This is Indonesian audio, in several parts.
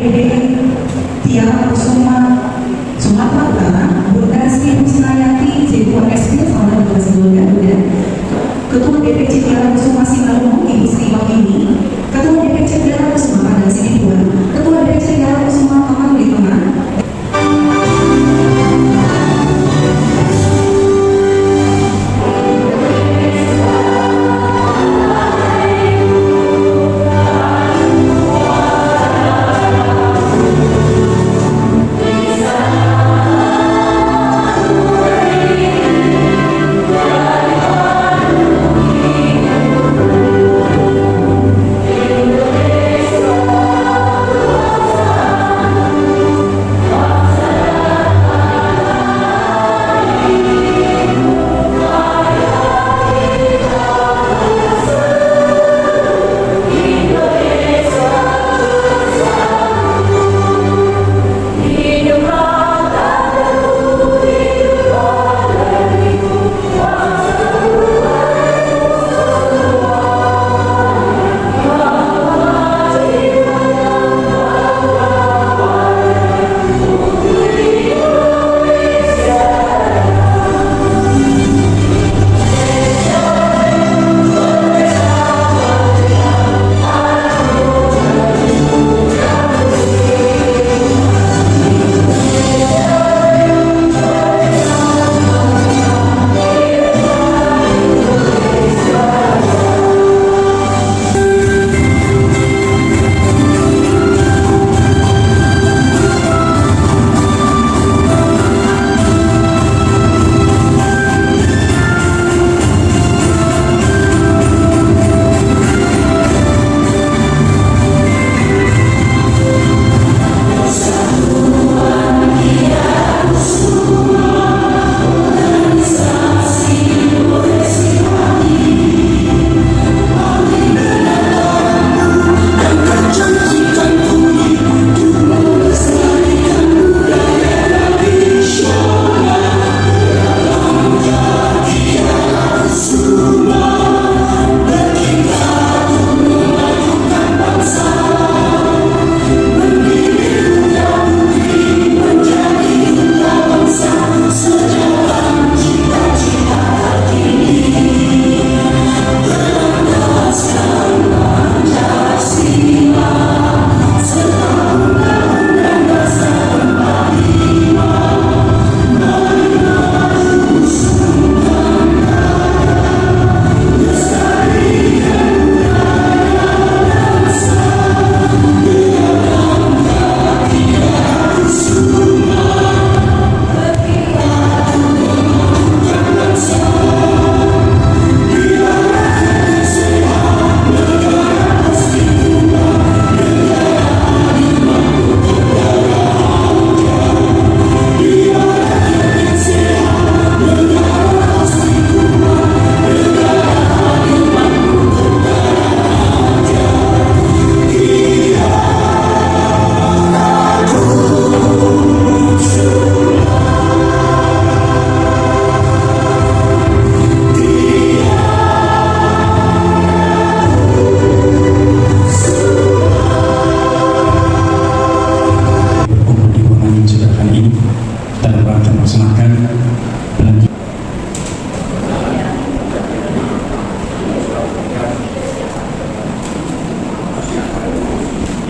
Tiara Kusuma Sumatera Utara, Bunda Sri Husnayati J2SP, selamat bertugas kembali Bunda. Ketua DPC Tiara Kusuma Simalungun Ibu Sri Wahyuni, Ketua DPC Tiara Kusuma Padang Sini 2, Ketua DPC Tiara Kusuma Kamar Lingkungan.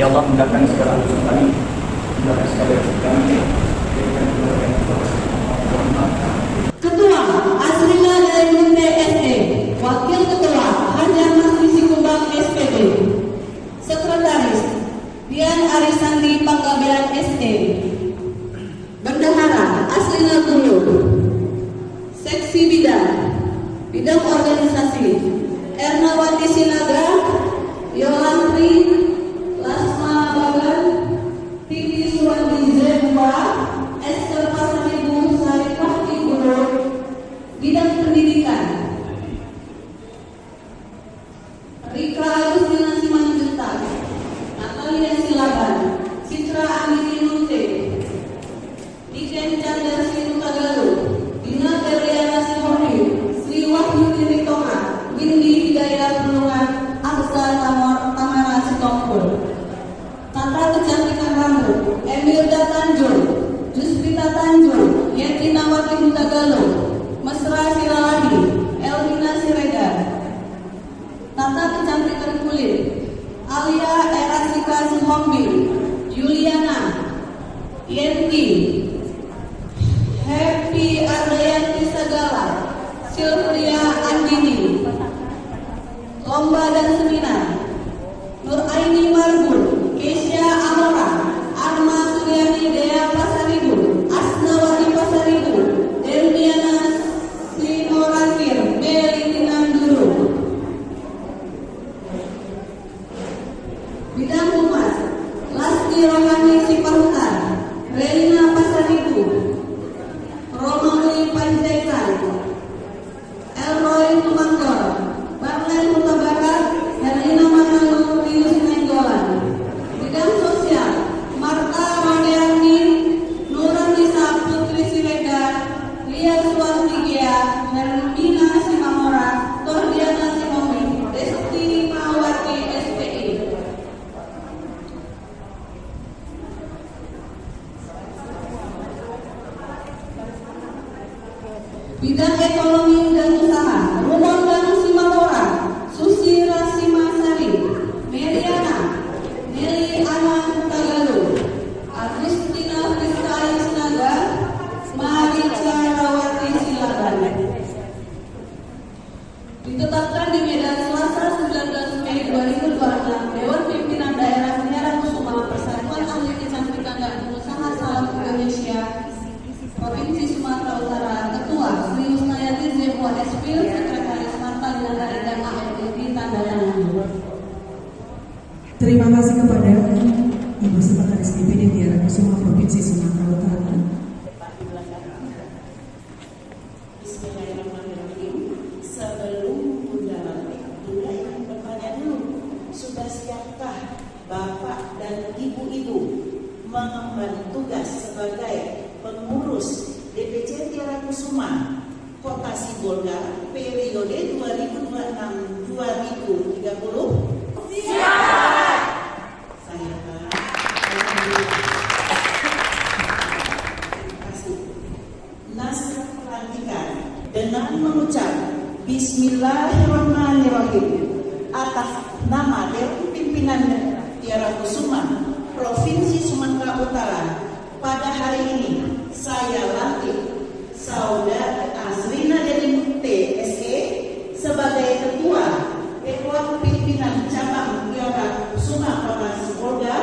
Ya Allah, mudahkan segala urusan kami, mudahkan segala urusan kami. Ketua Asrina dari Munte SE, Wakil Ketua Hajar Masri Kumbang SPD, Sekretaris Dian Arisandi Panggabean SE, Bendahara Asrina Gulu, Seksi Bidang Organisasi Ernawati Sinaga, Yolantri Lasma Bagan, Titi Suwandi Zemba, Esther Pasaribu Sarifah Ibnu, Bidang Pendidikan Rika Agustina Simanjuntak, Natalia Silaban, Citra Amini Nute, Diken Chandra Sri Tagalu, Dina Teriana Sihori, Sri Wahyu Tonga, Windy Hidayat Penungan, Aksa Tamara Sitompul. Tata kecantikan Sukawati Hutagalo, Mesra Silalahi, Elvina Siregar, Tata Kecantikan Kulit, Alia Erasika Suhombi, Juliana, Yenti, Happy Ardayanti Sagala, Sylvia Andini, Lomba dan Seminar, Nur Aini Marbun, Kesia Amora, Arma Suryani Dea Pasaribu, Asnawati Pasaribu, Dermiana Sinorakir, Meli Tinanduru. Bidang Humas, Lasti Rohani Sipahutan, Relina Pasaribu, Romali Panjaitan, Elroy Tumangkor, Barlen Huta Barat, Herlina Manalu Rius Nenggolan. Bidang Sosial, Marta Rodeani, Nuranisa Putri Siregar, Lia Suwantigia, Hermina Simamora, Tordiana Simomi, Desti Mawati SPI. Bidang Ekonomi dan Usaha, Rumon Danu Simamora, Susi Rasimasari, Meriana, Nelly Anan Tagalu, Agustina Kristai Sinaga, Marica Rawati Silaban. Ditetapkan di Medan Selasa 19 Mei 2026, Dewan Pimpinan Daerah Tiara Kusuma Persatuan Ahli Kecantikan dan Pengusaha Salon Indonesia Provinsi Sumatera Utara, Ketua Sri Husnayati Zebua Espil, Sekretaris Marta Dinagari dan AMD tanda tangan. Terima kasih kepada Ibu Sekretaris DPD Tiara Kusuma Provinsi Sumatera Utara. Bismillahirrahmanirrahim. Sebelum Bunda yang bertanya dulu, sudah siapkah Bapak dan Ibu-Ibu mengemban tugas sebagai pengurus DPC Tiara Kusuma Kota Sibolga periode 2026-2030? Siap. Saya terima kasih. Naskah pelantikan dengan mengucap Bismillahirrahmanirrahim atas nama Dewan Pimpinan Tiara Kusuma Provinsi Sumatera Utara. Pada hari ini saya lantik Saudara Azrina Deli Mukti SE sebagai Ketua Dewan Pimpinan Cabang Tiara Kusuma Kota Sibolga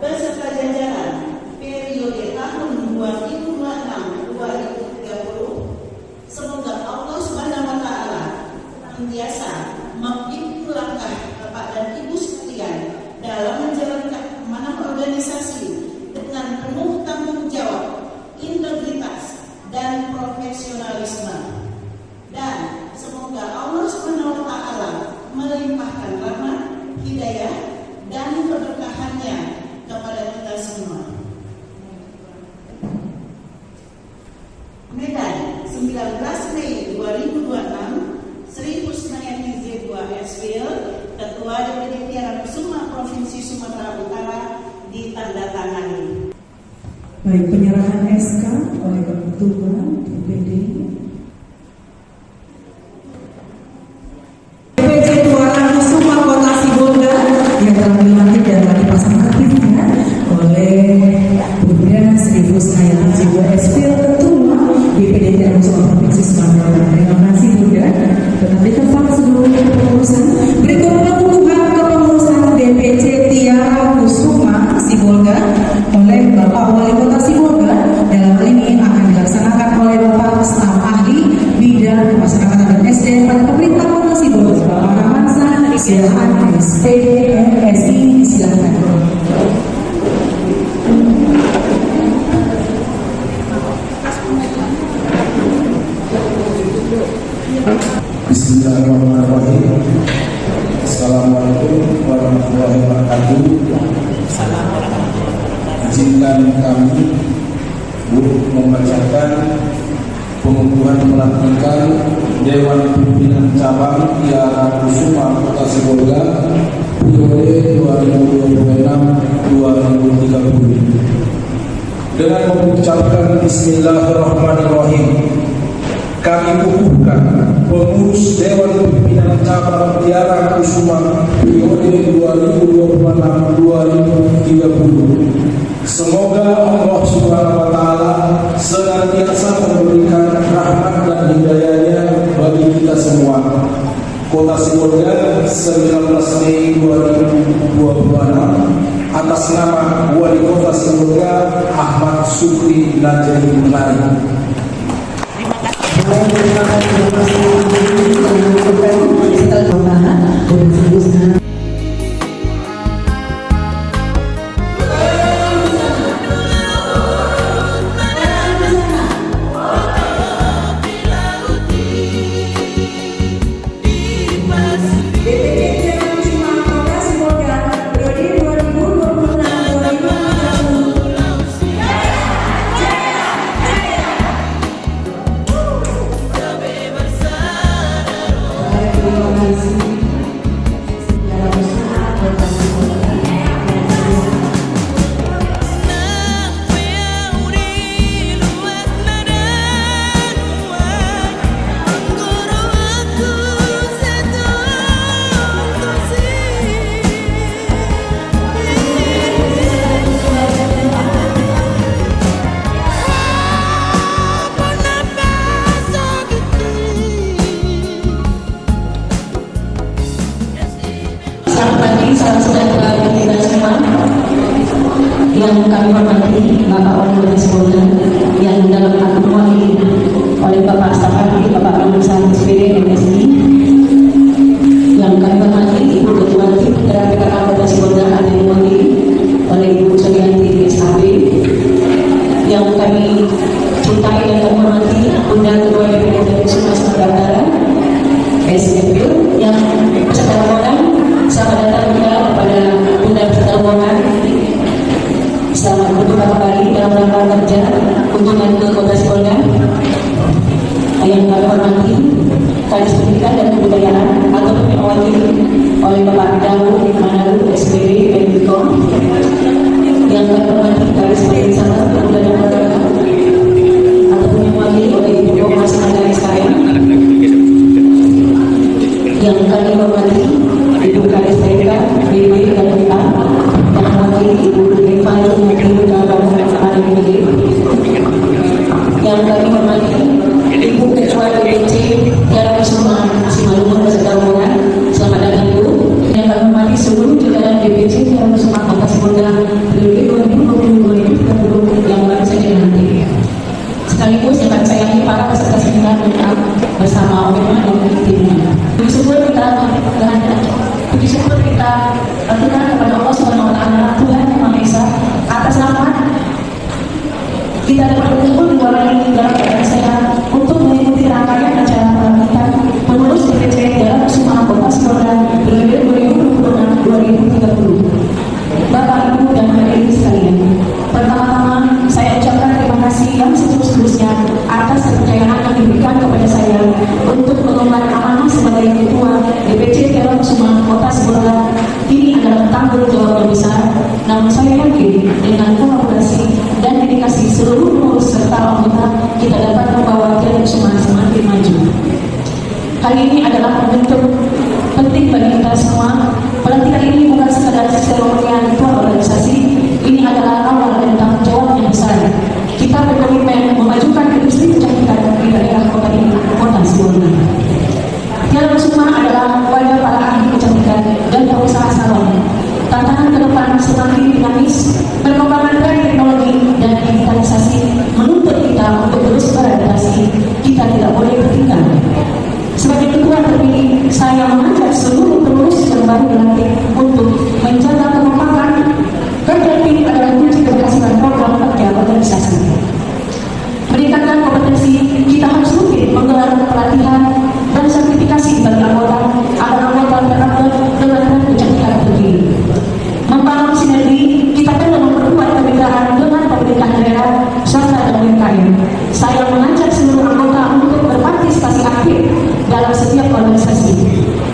beserta jajaran periode tahun 2026-2030. Semoga Allah Subhanahu wa Ta'ala senantiasa membimbing langkah Bapak dan Ibu sekalian dalam menjalankan amanah organisasi dengan penuh tanggung jawab, integritas, dan profesionalisme. Dan semoga Allah Subhanahu wa Ta'ala melimpahkan rahmat, hidayah, dan keberkahannya kepada kita semua. Medan, 19 Mei 2026, Sri Husnayati Zebua Espil, Ketua DPD Tiara Kusuma Provinsi Sumatera Utara, ditandatangani. Baik, penyerahan SK oleh Ketua DPD Tiara Kusuma Kota Sibolga yang telah dilantik dan telah dipasang aktifnya oleh Bunda Sri Husnayati Zebua Espil, Ketua DPD Tiara Kusuma Provinsi Sumatera Utara. Terima kasih Bunda. Tetapi tempat sebelum kepengurusan berikut pengunduhan kepengurusan DPC Tiara Kusuma Sibolga oleh Bapak Wali Kota Sibolga. Dalam hal ini akan dilaksanakan oleh Bapak Staf Ahli Bidang Pemasyarakatan dan SDM pada pemerintah Kota Sibolga, Bapak Ramansa, silakan SPD MSI, silakan. Bismillahirrahmanirrahim. Assalamualaikum warahmatullahi wabarakatuh. Izinkan kami membacakan pengunduhan pelantikan Dewan Pimpinan Cabang Tiara Kusuma Kota Sibolga periode 2026-2030. Dengan dengan mengucapkan Bismillahirrahmanirrahim, kami kukuhkan pengurus Dewan Pimpinan Cabang Tiara Kusuma periode 2026-2030. Semoga Allah Subhanahu wa Ta'ala senantiasa memberikan rahmat dan hidayahnya bagi kita semua. Kota Sibolga, 19 Mei 2026, atas nama Wali Kota Sibolga Ahmad Sukri Najri Menari. Salam sejahtera bagi kita semua. Yang kami hormati Bapak Wali Kota Sibolga yang dalam hal mewakili oleh Bapak Stafati, Bapak Komisaris SPD MSI. Yang kami hormati Ibu Ketua Tim Terapi Kota Sibolga yang diwakili oleh Ibu Sulianti SHB. Yang kami cintai dan kami hormati Bunda Ketua DPD Kusuma Sumatera Utara SFB yang beserta rombongan. Selamat datang juga kepada Bunda beserta rombongan. Selamat berjumpa kembali dalam rangka kerja kunjungan ke Kota Sibolga. Yang kami hormati Kadis Pendidikan dan Kebudayaan atau diwakili oleh Bapak Dawu Manalu SPD Menkom. Yang kami hormati Kadis Pendidikan dan Kebudayaan atau diwakili oleh Ibu Komnas Negara SKM. Yang kami hormati Ibu Kadis Pendidikan BB dan kita yang mewakili Ibu Rifai Ibu Dalam ADPD. Yang kami hormati Ibu Ketua DPC Tiara Kusuma Simalungun beserta rombongan. Selamat datang Ibu. Yang kami hormati seluruh jajaran DPC Tiara Kusuma Kota Sibolga periode 2020-2030 yang baru saja nanti. Sekaligus yang kami sayangi para peserta seminar lengkap bersama OMA dan timnya. Puji syukur kita lakukan kepada Allah Subhanahu wa Ta'ala, Tuhan Yang Maha Esa, atas nama kita dapat berkumpul di ruangan ini dalam keadaan sehat untuk mengikuti rangkaian acara pelantikan pengurus DPC Tiara Kusuma Kota Sibolga periode 2026-2030. Bapak, Ibu, dan hadirin sekalian, pertama-tama saya ucapkan terima kasih yang setulus-tulusnya atas kepercayaan yang diberikan kepada saya untuk mengemban amanah sebagai Ketua DPC Tiara Kusuma Kota Sibolga. Ini adalah tanggung jawab yang besar, namun saya yakin dengan kolaborasi dan dedikasi seluruh pengurus serta anggota kita dapat membawa Tiara Kusuma semakin maju. Kali ini adalah momentum penting bagi kita semua. Pelantikan ini bukan sekadar seremonial ritual organisasi, ini adalah awal dan tanggung jawab yang besar. Kita berkomitmen memajukan industri kecantikan di daerah kota ini, Kota Sibolga. Tiara Kusuma adalah wadah para ahli kecantikan dan pengusaha salon. Tantangan ke depan semakin dinamis, perkembangan tren teknologi dan digitalisasi menuntut kita untuk terus beradaptasi. Kita tidak boleh bertingkah. Sebagai ketua terpilih, saya mengajak seluruh pengurus yang baru dilantik untuk menjaga kekompakan. Kerja tim adalah kunci keberhasilan program kerja organisasi. Meningkatkan kompetensi, kita harus rutin menggelar pelatihan dan sertifikasi bagi anggota agar anggota terupdate dengan tren kecantikan terkini. Membangun sinergi, kita perlu memperkuat kemitraan dengan pemerintah daerah, swasta dan UMKM. Saya mengajak seluruh anggota untuk berpartisipasi aktif dalam setiap organisasi.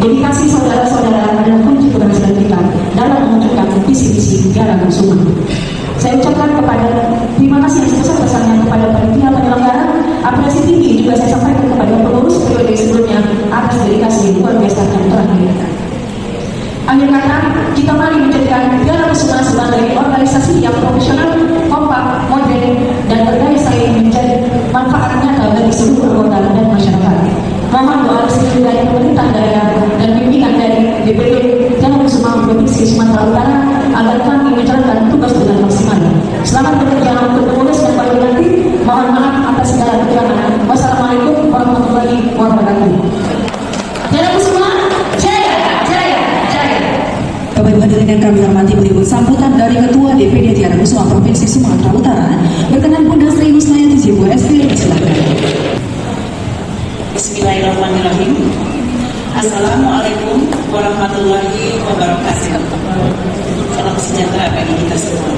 Dedikasi saudara-saudara adalah kunci keberhasilan kita dalam mewujudkan visi-visi Tiara Kusuma. Saya ucapkan terima kasih yang sebesar dedikasi luar biasa yang telah diberikan. Akhir kata, kita mari menjadikan Tiara Kusuma sebagai organisasi yang profesional, kompak, modern, dan berdaya saing menjadi manfaat nyata bagi seluruh anggota dan masyarakat. Mohon doa restu dari pemerintah daerah dan pimpinan dari DPD Tiara Kusuma Provinsi Sumatera Utara agar kami menjalankan tugas dengan maksimal. Selamat bekerja untuk pengurus dan para nanti. Mohon maaf atas segala kekurangan. Wassalamualaikum warahmatullahi wabarakatuh. Tiara Kusuma, jaya, jaya, jaya. Bapak Ibu hadirin yang kami hormati, berikut sambutan dari Ketua DPD Tiara Kusuma Provinsi Sumatera Utara. Berkenan Bunda Sri Husnayati Jibu SPL, silakan. Bismillahirrahmanirrahim. Assalamualaikum warahmatullahi wabarakatuh. Salam sejahtera bagi kita semua.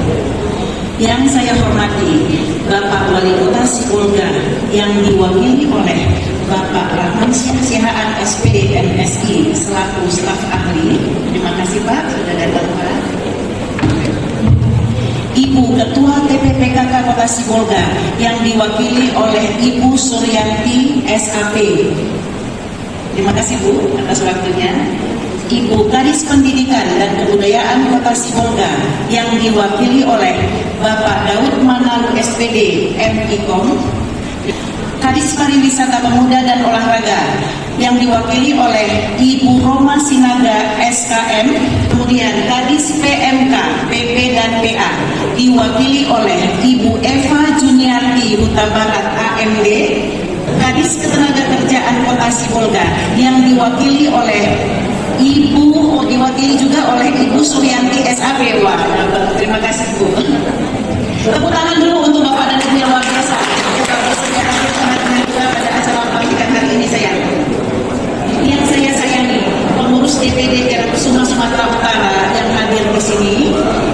Yang saya hormati Bapak Wali Kota Sibolga yang diwakili oleh Bapak Rahman Sihaan SPD MSI selaku staf ahli. Terima kasih Pak sudah datang Pak. Ibu Ketua TPPKK Kota Sibolga yang diwakili oleh Ibu Suryanti SAP. Terima kasih Bu atas waktunya. Ibu Kadis Pendidikan dan Kebudayaan Kota Sibolga yang diwakili oleh Bapak Daud Manalu SPD MIKOM. Kadis Pariwisata Pemuda dan Olahraga yang diwakili oleh Ibu Roma Sinaga SKM. Kemudian Kadis PMK, PP dan PA diwakili oleh Ibu Eva Juniarti Huta Barat AMD. Kadis Ketenagakerjaan Kota Sibolga yang diwakili oleh diwakili juga oleh Ibu Suryanti SAP. Wah, terima kasih Bu. Tepuk tangan dulu untuk Bapak dan Ibu yang luar biasa yang bersedia hadir dengan kita pada acara pelantikan hari ini sayang. Yang saya sayangi, pengurus DPD Tiara Kusuma Sumatera Utara yang hadir di sini,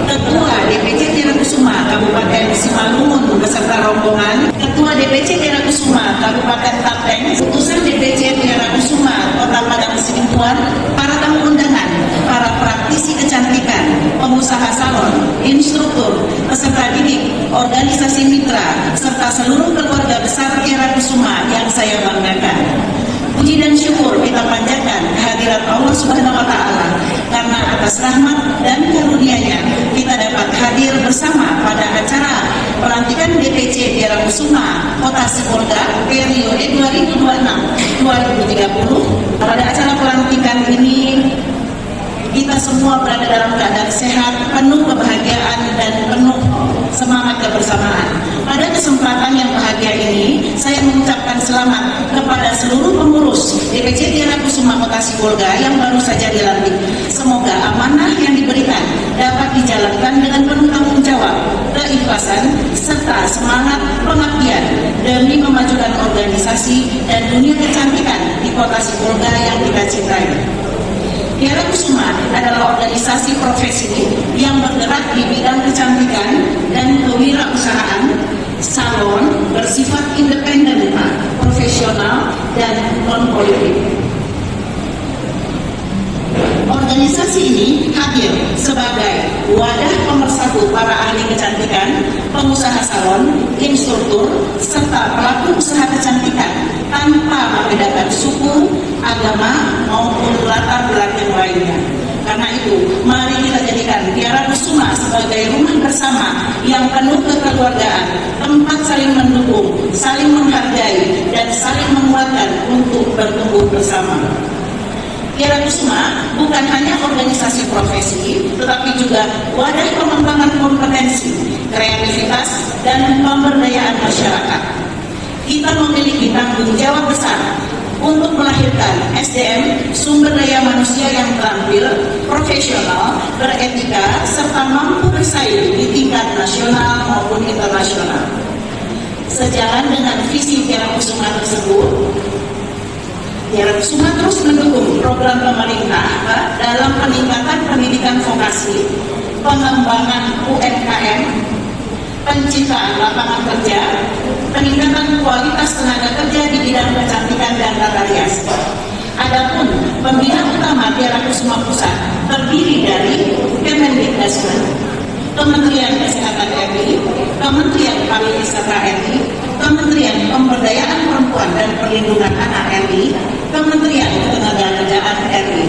Ketua DPC Tiara Kusuma Kabupaten Simalungun beserta rombongan, Ketua DPC Tiara Kusuma Kabupaten Klaten, utusan DPC Tiara Kusuma Kota Padang Sidimpuan, para tamu undangan, para praktisi kecantikan, pengusaha salon, instruktur, peserta didik, organisasi mitra, serta seluruh keluarga besar Tiara Kusuma yang saya banggakan. Puji dan syukur kita panjatkan kehadirat Allah Subhanahu wa Ta'ala karena atas rahmat dan karunia-Nya kita dapat hadir bersama pada acara pelantikan DPC Tiara Kusuma Kota Sibolga periode 2026-2030. Pada acara pelantikan ini kita semua berada dalam keadaan sehat, penuh kebahagiaan dan penuh semangat kebersamaan. Pada kesempatan yang bahagia ini, saya mengucapkan selamat kepada seluruh pengurus DPC Tiara Kusuma Kota Sibolga yang baru saja dilantik. Semoga amanah yang diberikan dapat dijalankan dengan penuh tanggung jawab, keikhlasan, serta semangat pengabdian demi memajukan organisasi dan dunia kecantikan di Kota Sibolga yang kita cintai. Tiara Kusuma adalah organisasi profesi yang bergerak di bidang kecantikan dan kewirausahaan, salon, bersifat independen, profesional, dan non-politik. Organisasi ini hadir sebagai wadah pemersatu para ahli kecantikan, pengusaha salon, instruktur, serta pelaku usaha kecantikan tanpa membedakan suku, agama, maupun latar belakang lainnya. Karena itu, mari kita jadikan Tiara Kusuma sebagai rumah bersama yang penuh kekeluargaan, tempat saling mendukung, saling menghargai, dan saling menguatkan untuk bertumbuh bersama. Tiara Kusuma bukan hanya organisasi profesi, tetapi juga wadah pengembangan kompetensi, kreativitas, dan pemberdayaan masyarakat. Kita memiliki tanggung jawab besar untuk melahirkan SDM sumber daya manusia yang terampil, profesional, beretika, serta mampu bersaing di tingkat nasional maupun internasional. Sejalan dengan visi Tiara Kusuma tersebut, Tiara Kusuma terus mendukung program pemerintah dalam peningkatan pendidikan vokasi, pengembangan UMKM, penciptaan lapangan kerja, peningkatan kualitas tenaga kerja di bidang kecantikan dan tata rias. Adapun pembina utama Tiara Kusuma Pusat terdiri dari Kemendikbudristek, Kementerian Kesehatan RI, Kementerian Pariwisata RI, Kementerian Pemberdayaan Perempuan dan Perlindungan Anak RI, Kementerian Ketenagakerjaan RI,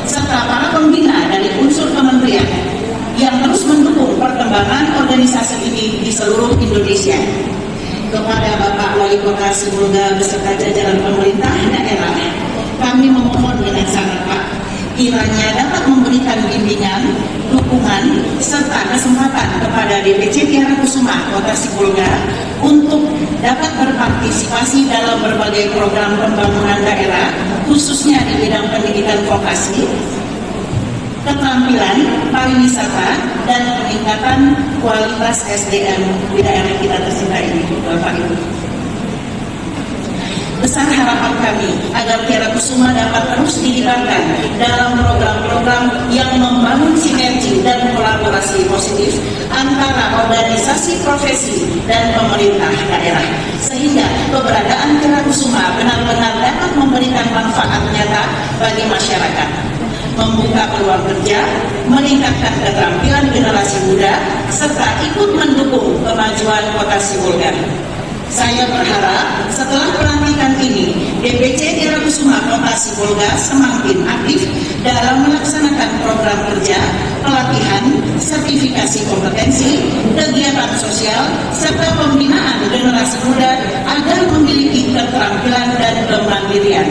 serta para pembina dari unsur kementerian yang terus mendukung perkembangan organisasi ini di seluruh Indonesia. Kepada Bapak Wali Kota Sibolga beserta jajaran pemerintah daerah, kami memohon dengan sangat kiranya dapat memberikan bimbingan, dukungan, serta kesempatan kepada DPC Tiara Kusuma Kota Sibolga untuk dapat berpartisipasi dalam berbagai program pembangunan daerah, khususnya di bidang pendidikan vokasi, keterampilan, pariwisata, dan peningkatan kualitas SDM di daerah kita tercinta ini, Bapak Ibu. Besar harapan kami agar Tiara Kusuma dapat terus dilibatkan dalam program-program yang membangun sinergi dan kolaborasi positif antara organisasi profesi dan pemerintah daerah, sehingga keberadaan Tiara Kusuma benar-benar dapat memberikan manfaat nyata bagi masyarakat, membuka peluang kerja, meningkatkan keterampilan generasi muda, serta ikut mendukung kemajuan Kota Sibolga. Saya berharap setelah pelantikan ini, DPC Tiara Kusuma Kota Sibolga semakin aktif dalam melaksanakan program kerja, pelatihan, sertifikasi kompetensi, kegiatan sosial, serta pembinaan generasi muda agar memiliki keterampilan dan kemandirian.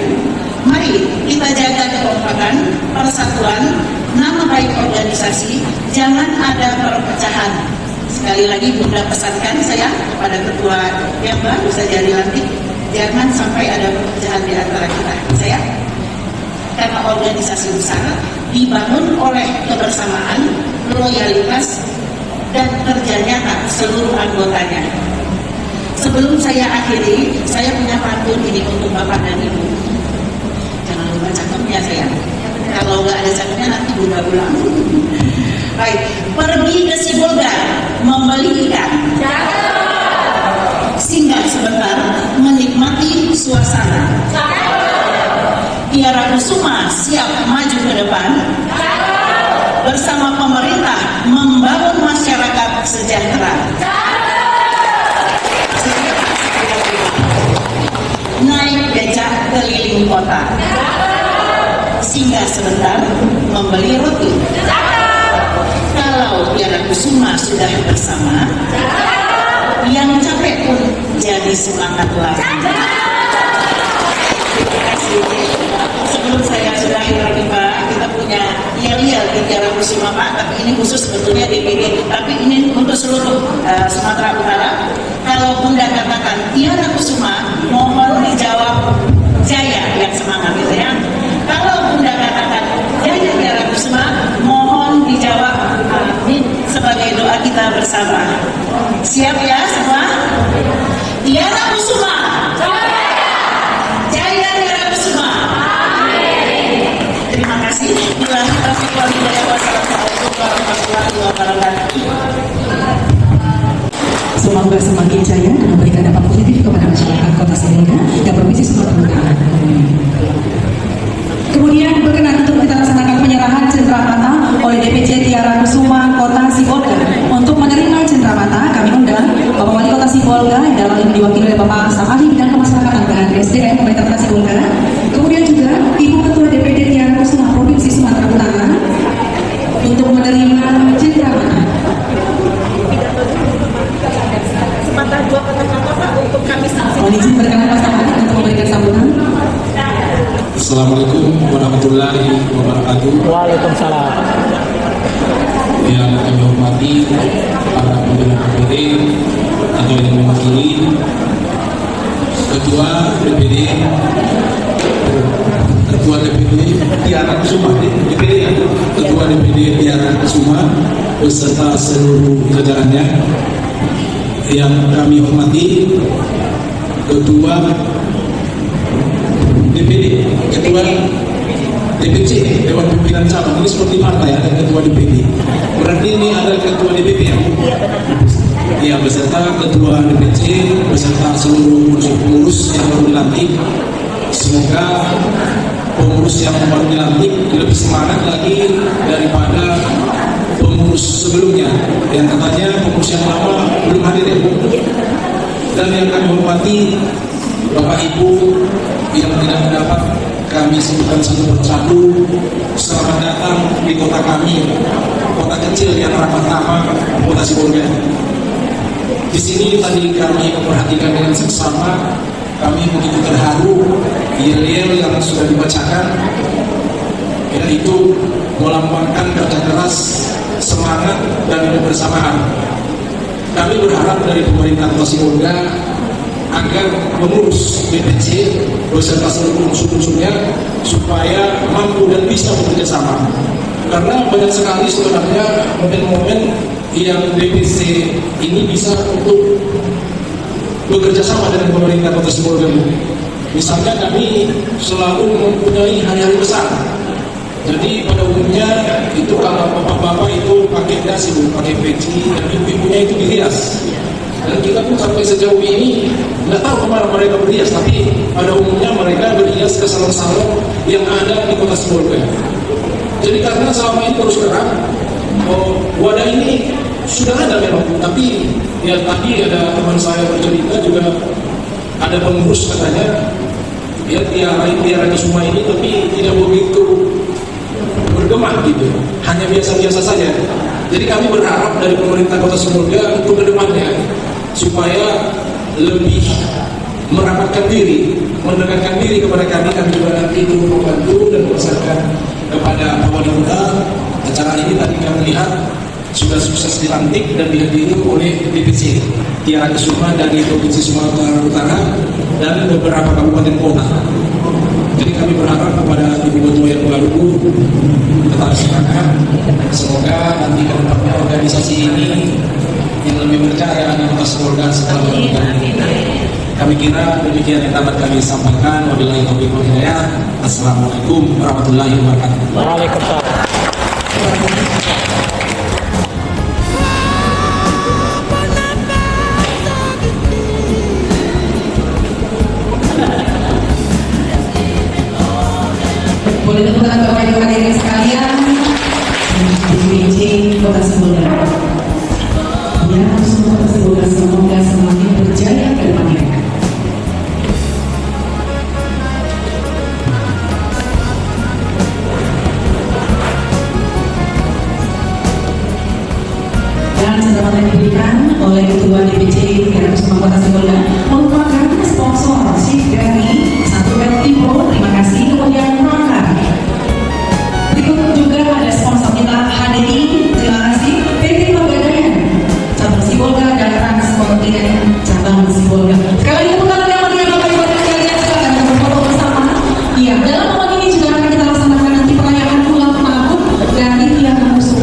Mari kita jaga kekompakan, persatuan, nama baik organisasi, jangan ada perpecahan. Sekali lagi Bunda pesankan saya kepada ketua yang baru saja dilantik, jangan sampai ada perpecahan di antara kita. Saya, karena organisasi besar dibangun oleh kebersamaan, loyalitas, dan kerja nyata seluruh anggotanya. Sebelum saya akhiri, saya punya pantun ini untuk Bapak dan Ibu. Jangan lupa cakepnya saya. Kalau nggak ada cakepnya nanti Bunda pulang. Baik, pergi ke Sibolga membeli ikan, singgah sebentar menikmati suasana. Tiara Kusuma siap maju ke depan bersama pemerintah membangun masyarakat sejahtera. Naik becak keliling kota, singgah sebentar membeli roti. Kalau Tiara Kusuma sudah bersama, yang capek pun jadi semangat lagi. Terima kasih. Sebelum saya sudahi lagi Pak, kita punya yel-yel di Tiara Kusuma Pak, tapi ini khusus sebetulnya DPD, tapi ini untuk seluruh Sumatera Utara. Kalau Bunda katakan Tiara Kusuma, mohon dijawab Jaya yang semangat gitu ya. Kalau Bunda katakan Jaya Tiara Kusuma, mohon dijawab amin sebagai doa kita bersama. Siap ya semua? Tiara Kusuma, Jaya Tiara Kusuma. Terima kasih. Billahi taufiq wal hidayah. Wassalamualaikum warahmatullahi wabarakatuh. Semoga semakin jaya dan memberikan dampak positif kepada masyarakat Kota Sibolga dan Provinsi Sumatera Utara. Kemudian berkenan untuk kita laksanakan penyerahan cenderamata oleh DPC Tiara Kusuma Kota Sibolga. Untuk menerima cenderamata, kami undang Bapak Wali Kota Sibolga yang dalam ini diwakili oleh Bapak Staf Ahli Bidang Kemasyarakatan dan SDM Pemerintah Kota Sibolga. Kemudian juga Ibu Ketua DPD Tiara Kusuma Provinsi Sumatera Utara untuk menerima cenderamata. Dua kata-kata Pak untuk kami saksikan. Mohon izin berkenan Pak Staf Ahli untuk memberikan sambutan. Assalamualaikum warahmatullahi wabarakatuh. Waalaikumsalam. Yang kami hormati para pimpinan DPD atau yang mewakili Ketua DPD Tiara Kusuma, DPD ya, Ketua DPD Tiara Kusuma beserta seluruh jajarannya. Yang kami hormati Ketua DPD, Ketua DPC, Dewan Pimpinan Cabang, ini seperti partai ada Ketua DPD. Berarti ini ada Ketua DPP ya? Iya, beserta Ketua DPC, beserta seluruh pengurus yang baru dilantik. Semoga pengurus yang baru dilantik lebih semangat lagi daripada pengurus sebelumnya yang katanya pengurus yang lama belum hadir ya. Dan yang kami hormati Bapak Ibu yang tidak mendapat kami sebutkan satu persatu, selamat datang di kota kami, kota kecil yang ramah-tamah, kota Sibolga. Di sini tadi kami memperhatikan dengan seksama, kami begitu terharu yel-yel yang sudah dibacakan, yaitu melambangkan kerja keras, semangat dan kebersamaan. Kami berharap dari pemerintah Kota Sibolga agar mengurus BPC beserta seluruh unsur-unsurnya supaya mampu dan bisa bekerja sama. Karena banyak sekali sebenarnya momen-momen yang BPC ini bisa untuk bekerja sama dengan pemerintah Kota Sibolga. Misalnya kami selalu mempunyai hari-hari besar. Jadi pada umumnya itu kalau bapak-bapak itu pakai jas, ibu pakai peci, dan ibu-ibunya itu dihias. Dan kita pun sampai sejauh ini nggak tahu kemana mereka berhias, tapi pada umumnya mereka berhias ke salon-salon yang ada di Kota Sibolga. Jadi karena selama ini terus terang, wadah ini sudah ada memang, tapi ya tadi ada teman saya bercerita juga ada pengurus katanya ya tiara semua ini, tapi tidak begitu bergema gitu, hanya biasa-biasa saja. Jadi kami berharap dari pemerintah Kota Sibolga untuk kedepannya supaya lebih merapatkan diri, mendekatkan diri kepada kami juga nanti itu membantu dan bersama kepada Pak Wali Kota. Acara ini tadi kami lihat sudah sukses dilantik dan dihadiri oleh DPC Tiara Kusuma dari Provinsi Sumatera Utara dan beberapa kabupaten kota. Jadi kami berharap kepada Ibu Ketua yang baru tetap semangat. Semoga nanti ke depannya organisasi ini yang lebih berjaya di Kota Sibolga setelah kami kira demikian yang dapat kami sampaikan. Wabillahi taufiq wal hidayah. Assalamualaikum warahmatullahi wabarakatuh. Waalaikumsalam. Boleh tepuk tangan Bapak Ibu hadirin sekalian, DPC Kota Sibolga. Ya, semua Kota Sibolga semoga semakin berjaya ke depannya. Dan selamat yang diberikan oleh Ketua DPC Tiara Kusuma Kota Sibolga merupakan sponsorship dari Satu Tipo. Terima kasih kemudian Rangka. Berikut juga ada sponsor kita hadiri. Terima kasih PT Pegadaian Cabang Sibolga dan Transkontinen Cabang Sibolga. Sekali lagi tepuk tangan yang meriah Bapak Ibu sekalian, silakan berfoto bersama. Iya, dalam momen ini juga akan kita laksanakan nanti perayaan ulang tahun dari yang mengusung.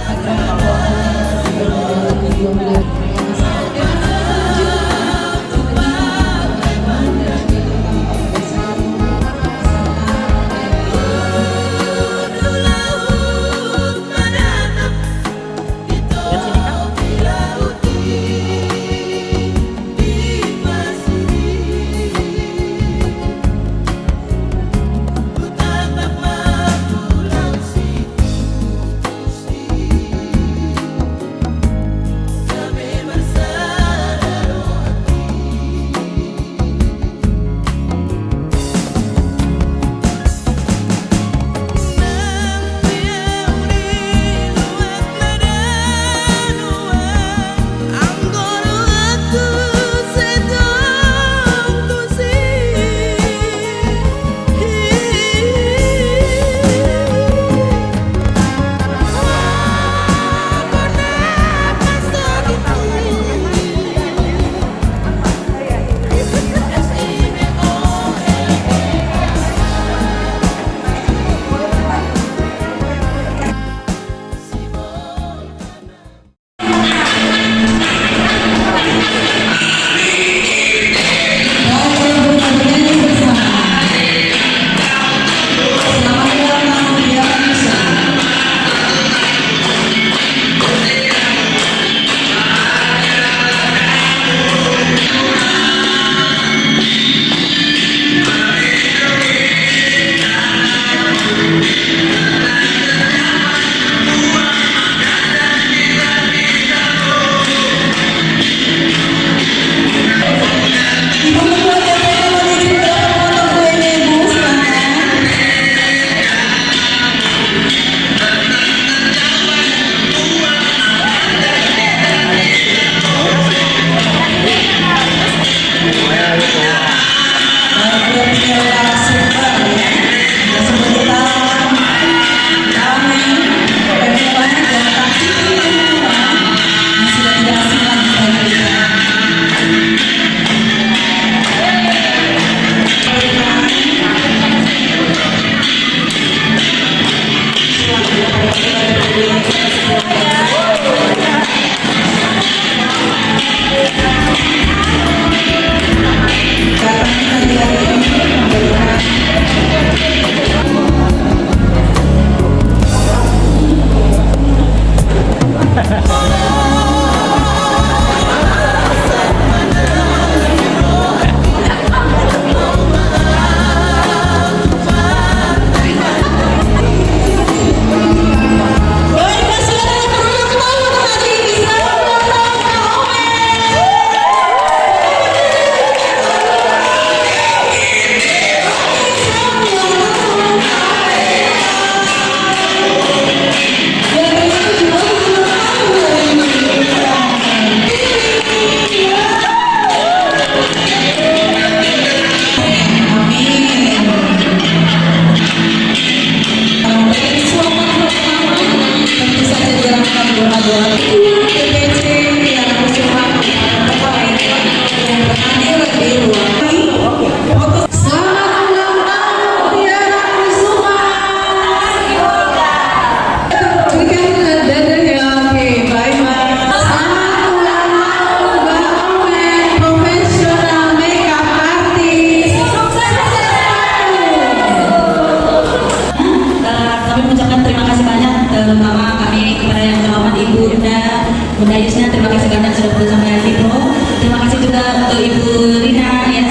Bunda Yusna, terima kasih banyak sudah bersama dengan Pro. Terima kasih juga untuk Ibu Rina ya.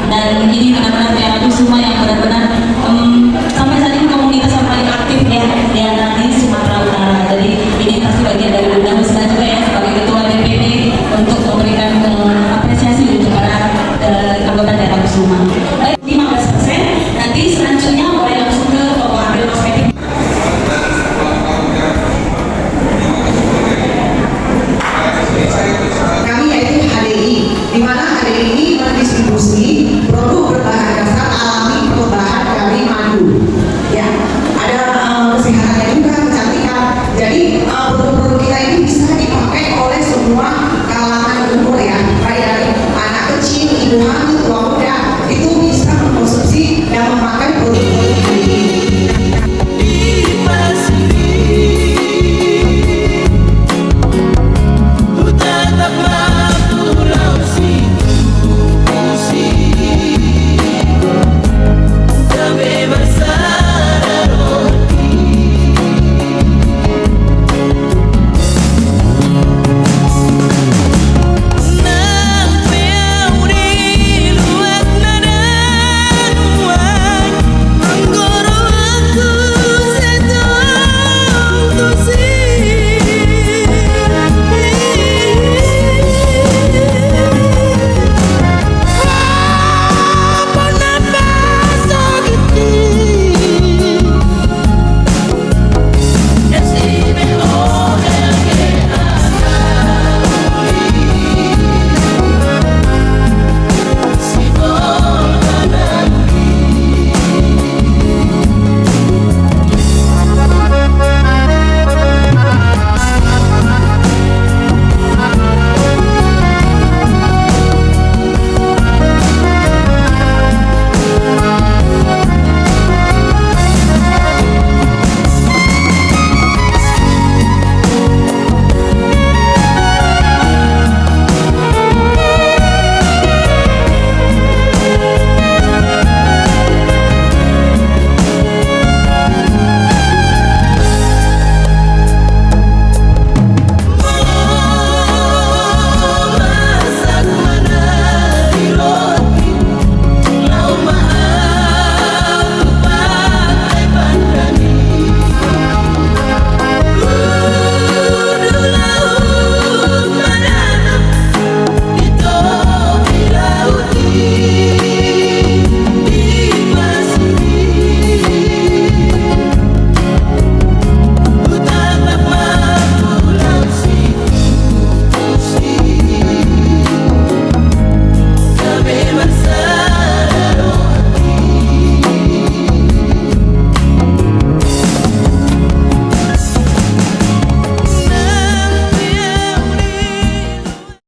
Dan ini benar-benar kayak semua yang benar-benar sampai saat ini komunitas yang paling aktif ya di antara di Sumatera Utara. Jadi ini pasti bagian dari Bunda Yusna juga ya sebagai Ketua DPD untuk memberikan apresiasi untuk para anggota daerah Kusuma. Baik, 15%. Nanti selanjutnya boleh langsung ke Bapak Ambil Perspektif. Kami yaitu HDI, di mana HDI ini mendistribusi produk berbahan dasar alami berbahan dari madu. Ya, ada kesehatannya juga, kecantikan. Jadi produk-produk kita ini bisa